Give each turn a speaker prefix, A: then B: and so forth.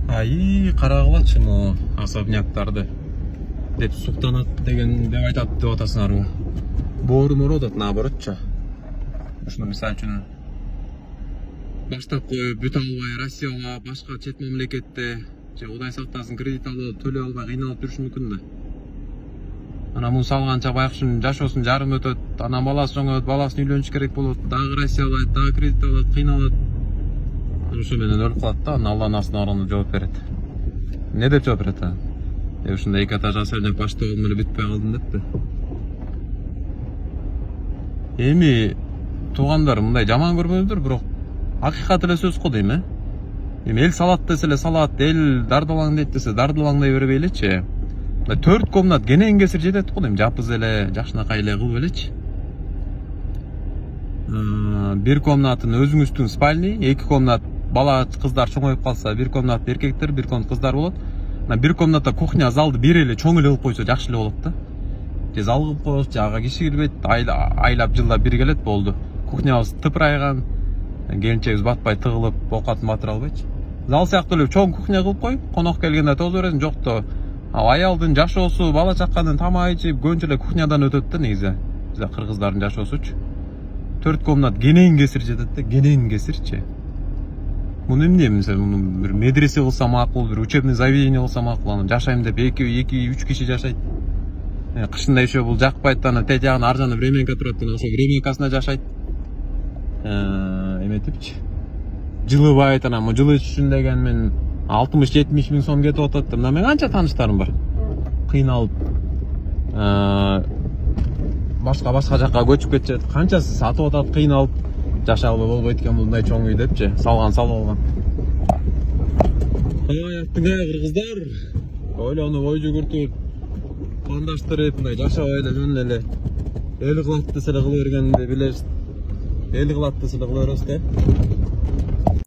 A: Ай, карагылачы могу особняктарды деп суктанат деген деп айтат деп атасыңарбы? Боору мородот наоборотчу. Ушуну мисалы үчүн баштап коюп бүтө албай Россияга, башка чет мамлекетте же Кудай сактасын кредит алып төлөй албай кыйналып жүрүшү мүмкүн да. Ана муну салганча байкуштун жашоосун жарым өтөт, анан баласы жоңойт, баласын үйлөнүш керек болот, дагы Россияга, дагы кредит алат, кыйналат. Ошо менен өлүп калат да, Алланын астына барганда жооп берет. Не деп жооп берет? Ушундай эки этаж особняк башта болдум эле бүтпөй калдым депти. Эми туугандар мындай жаман көрбөңүздөр, бирок акыйкат эле сөз го дейм, Эми эл салат десе эле салат, эл дардалаңдайт десе дардалаңдай бербейличи. 4 комнат кенен кесир жетет го дейм, жапыз эле, жакшынакай эле кылып элечи. Бир комнатын өзүңүздүн спальный, 2 комнат бала кыздар чоңоюп калса, 1 комнат эркектер, 1 комнат кыздар болот. Бир комнатта кухня, залды бир эле чоң эле кылып койсо жакшы эле болот да. Же зал кылып коебуз, ага киши кирбейт, айлап жылдап бир келет болду. Кухнябыз тыпырайган, келинчегибиз батпай тыгылып, оокатын батыра албайчы. Зал сыяктуу эле чоң кухня кылып коюп, конок келгенде тосо бересиң, жокто аялдын жашоосу, бала чаканын тамак ичип, көбүнчө эле кухнядан өтөт да негизи. Бизе кыргыздардын жашоосучу. 4 комнат кенен кесир жетет да, кенен кесирчи. Муну эмне, мисалы, бир медресе кылса макул, бир учебный заведение кылса макул, анан жашайм деп 2-3 киши жашайт. Кышында еще бул жакпайт, анан тет жагына ар жагына временка турат, ошо временкасына жашайт. Эметипчи. Жылыбайт, анан жылы үчүн деген мен 60-70 миң сом кетип атат. Мына мен канча тааныштарым бар. Кыйналып башка жакка көчүп кетишет. Канчасы сатып атат, кыйналып жашай албай болбойт экен мындай чоң үй депчи. Салып алган. Аяктың кыргыздар. Ойлонуп ой жүгүртүп, пландаштырып, мындай жашабай эле жөн эле. Эл кылат десе эле кыла бергенди билесиз. Эл кылат десе эле кыла беребиз да.